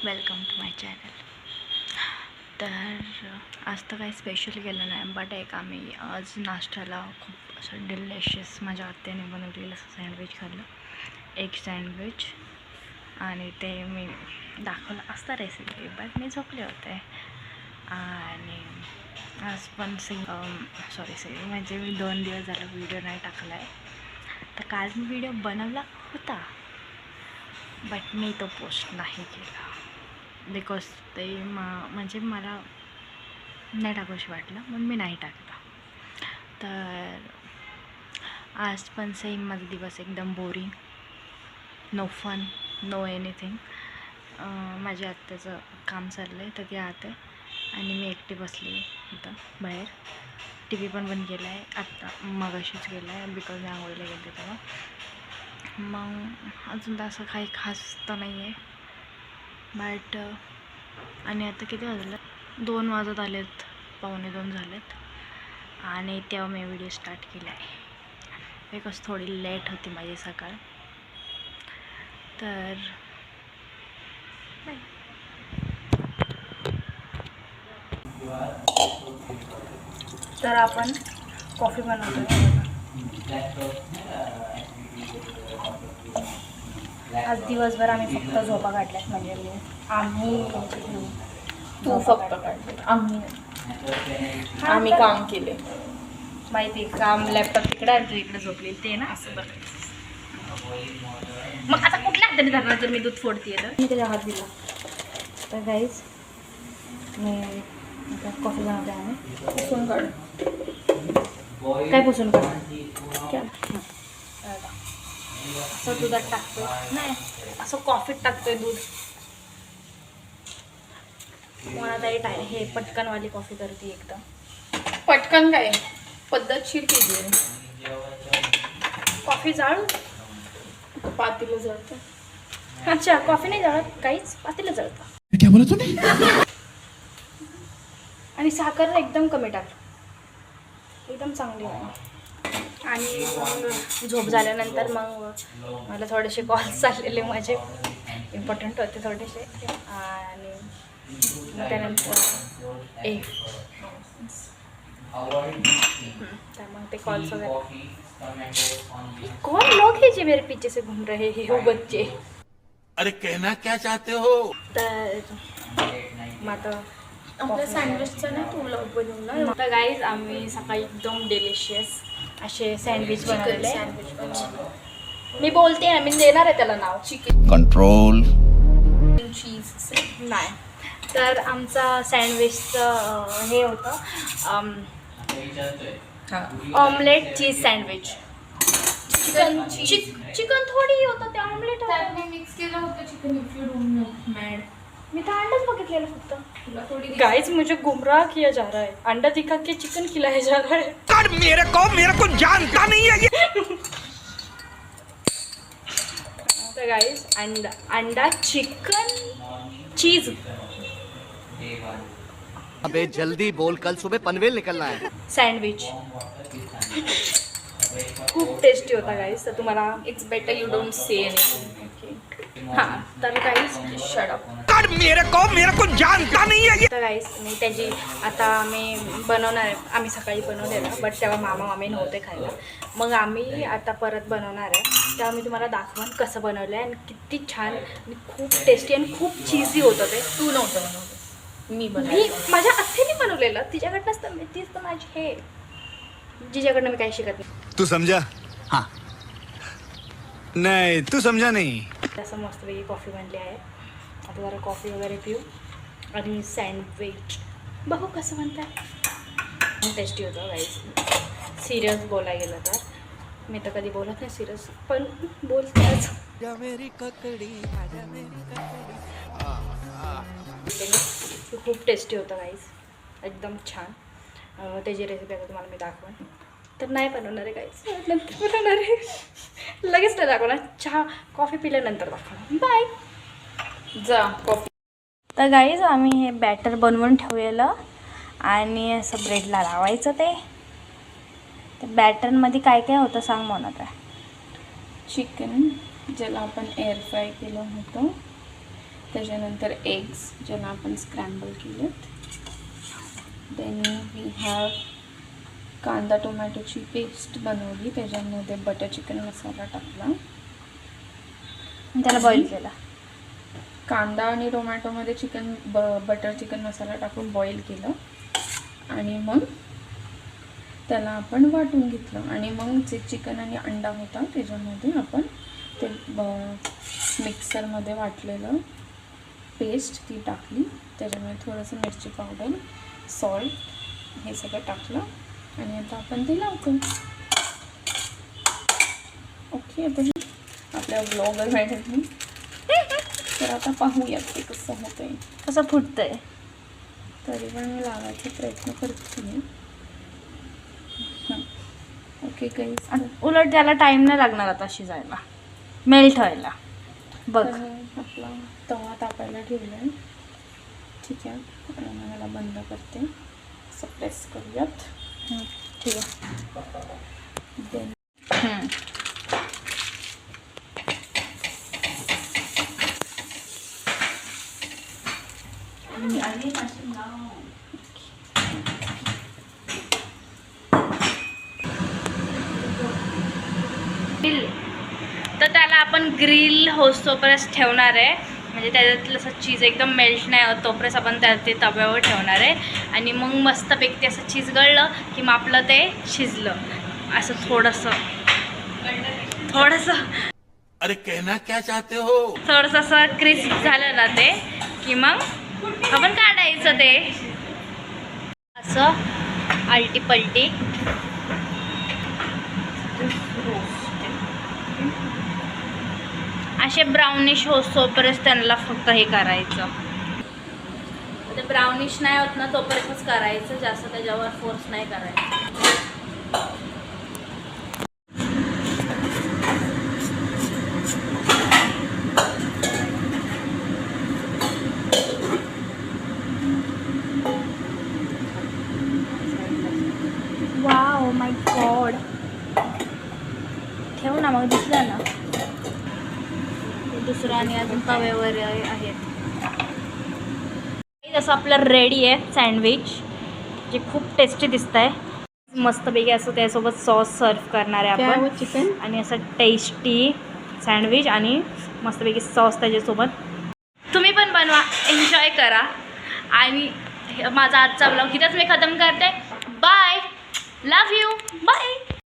Welcome to my channel. तर आज तर काही स्पेशल केलं नाही, बट एक आम्ही आज नाश्त्याला खूप असं डिलिशियस माझ्या आत्याने बनवलेलं असं सँडविच खाल्लं. Egg sandwich. आणि ते मी दाखवलं असतं रेसिपी, बट मी झोपले होते. आणि आज पण सॉरी म्हणजे मी 2 दिवस झाला व्हिडिओ नाही टाकला आहे. तर काल मी व्हिडिओ बनवला होता, बट मी तो पोस्ट नाही केला बिकॉज ते म्हणजे मला नाही टाकूशी वाटलं, म्हणून मी नाही टाकला. तर आज पण सेम माझा दिवस एकदम boring, no fun, no anything. माझ्या आत्याचं काम चाललं आहे तर ती आत आहे आणि मी एकटी बसली इथं बाहेर. टी व्ही पण बंद केला आहे आत्ता, मगाशीच गेला आहे बिकॉज मी आंघोळीला गेले तेव्हा. मग अजून तर असं काही खास तर नाही आहे, बट आणि आता किती वाजलं, 2 वाजत आलेत, 1:45 झालेत. आणि तेव्हा मी व्हिडिओ स्टार्ट केला आहे बिकॉज थोडी लेट होती माझी सकाळ. तर आपण कॉफी बनवतो. आज दिवसभर आम्ही फक्त झोपा काढल्यात, म्हणजे आम्ही तू फक्त काढले, आम्ही काम केले. माहिती काम लॅपटॉप तिकडे आहे, तू इकडे झोपली ते ना, असं बरं. मग आता कुठल्या हाताने धरणार जर मी दूध फोडते तर मी त्याच्या हात दिला. तर गाईज मी आता कॉफी बनवते. आम्ही पुसून काढ. काय पुसून काढ क्या असं दुधात टाकतोय, नाही असं कॉफीत टाकतोय दूध. मला ताई हे पटकनवाली कॉफी करते एकदम. पटकन काय पद्धतशीर केली आहे. कॉफी जाळू, पातीला जळतं. अच्छा कॉफी नाही जाळत, काहीच पातेलं जळतं. क्या बोला तूने? आणि साखर एकदम कमी टाक, एकदम चांगली आहे. आणि मग झोप झाल्यानंतर मग मला थोडेसे कॉल्स चाललेले माझे, इम्पॉर्टंट होते थोडेसे. आणि मग त्यानंतर तर मग ते कॉल्स वगैरे. कौन लोग हैं जो मेरे पीछे से घूम रहे हैं, वो बच्चे. अरे कहना क्या चाहते हो? तर मग आता आपल्या सँडविचचा ना तू व्लॉग बनवला. तर गाईज आम्ही सकाळी एकदम डिलिशियस असे सँडविच बनवले. मी बोलते ना, मी देणार आहे त्याला नाव चिकन कंट्रोल. चीज नाही. तर आमचा सँडविचचं हे होतं ऑमलेट चीज सँडविच. चिकन थोडी होतं ते, ऑमलेट होतं. मिक्स केलं होतं chicken. If you don't mind, मी तर अंडाच बघितलेलं फक्त. तुला थोडी गाइस मुझे गुमराह किया जा रहा है, अंडा दिखा के चिकन खिलाया जा रहा है. कर मेरे को जानता नहीं है ये. तर गाइस अंडा चिकन चीज अबे जल्दी बोल, कल सुबह पनवेल निकलना है. सँडविच खूप टेस्टी होता गाइस. तर तुम्हाला it's better you don't say anything. हां. तर गाइस शट अप. कर मेरे को जानता नहीं है ये. तर गाइस मी त्याची आता आम्ही बनवणार आहे. आम्ही सकाळी बनवलेलं, बट तेव्हा मामी नव्हते खायला. मग आम्ही आता परत बनवणार आहे. तेव्हा मी तुम्हाला दाखवून कसं बनवलं आहे आणि किती छान आणि खूप टेस्टी आणि खूप चीजी होतं ते. तू नव्हतं बनवलं, मी मी बनवलं. माझ्या आत्याने बनवलेलं, तिच्याकडनंच तर तीच तर माझी हे, जिच्याकडनं मी काही शिकत नाही. तू समझा? हाँ. नहीं तू समझा नहीं. असं मस्तपैकी कॉफी बनली आहे. आता जरा कॉफी वगैरे पिऊ आणि सँडविच बघू कसं म्हणतात. टेस्टी होतं गाईस. सिरियस बोलायला गेलं तर मी तर कधी बोलत नाही सिरियस, पण बोलतेच. खूप टेस्टी होतं गाईस, एकदम छान. त्याची रेसिपी आता तुम्हाला मी दाखवेन. तर नाही बनवणार आहे गाईस, नंतर बनवणार आहे. लगेच नाही दाखवणार, चहा कॉफी पिल्यानंतर दाखवणार. बाय. जा कॉफी. तर गाईज आम्ही हे बॅटर बनवून ठेवलेलं आणि असं ब्रेडला लावायचं. ते बॅटरमध्ये काय काय होतं सांग म्हणत आहे. चिकन ज्याला आपण एअर फ्राय केलं होतं, त्याच्यानंतर एग्स ज्याला आपण स्क्रॅम्बल केलेत. देन वी हॅव कांदा टोमॅटोची पेस्ट बनवली, त्याच्यामध्ये बटर चिकन मसाला टाकला, त्याला बॉईल केला. कांदा आणि टोमॅटोमध्ये बटर चिकन मसाला टाकून बॉईल केलं आणि मग त्याला आपण वाटून घेतलं आणि मग जे चिकन आणि अंडा होता त्याच्यामध्ये आपण ते मिक्सरमध्ये वाटलेलं पेस्ट ती टाकली. त्याच्यामध्ये थोडंसं मिरची पावडर, सॉल्ट हे सगळं टाकलं आणि आता आपण ते लावतो. ओके, आता आपल्या ब्लॉगर मॅडमनी तर आता पाहूयात ते कसं होतं आहे, कसं फुटतंय. तरी पण मी लावायचा प्रयत्न करते. ओके काही उलट त्याला टाइम नाही लागणार आता शिजायला, मेल्ट व्हायला. बघ आपला तवा तापायला ठेवला आहे. ठीक आहे, आणि मग मला बंद करते. असं प्रेस करूयात. ठीक आहे. देन तर त्याला आपण ग्रिल होतोपर्यंत ठेवणार आहे. म्हणजे त्याच्यातलं असं चीज एकदम मेल्ट नाही होत तोपर्यंत आपण ते तव्यावर ठेवणार आहे. आणि मग मस्तपैकी असं चीज गळलं की मग आपलं ते शिजलं. असं थोडंसं अरे कहना क्या चाहते हो? थोडंसं असं क्रिस्प झालं ना ते की मग आपण काढायचं ते असं आलटी पलटी. असे ब्राउनिश होतोपर्यंत त्यांना फक्त हे करायचं. ते ब्राउनिश नाही होत ना तोपर्यंतच करायचं, जास्त त्याच्यावर फोर्स नाही करायचं. वाव माय गॉड, ठेव ना मग दिसलं ना. दुसरं आणि अजून तव्यावर आहेत. जसं आपलं रेडी आहे सँडविच, जे खूप टेस्टी दिसत आहे. मस्तपैकी असं त्यासोबत सॉस सर्व करणार आहे आपण. चिकन आणि असं टेस्टी सँडविच आणि मस्तपैकी सॉस त्याच्यासोबत. तुम्ही पण बनवा, एन्जॉय करा. आणि माझा आजचा ब्लॉग इथंच मी खतम करते. Bye, love you, bye.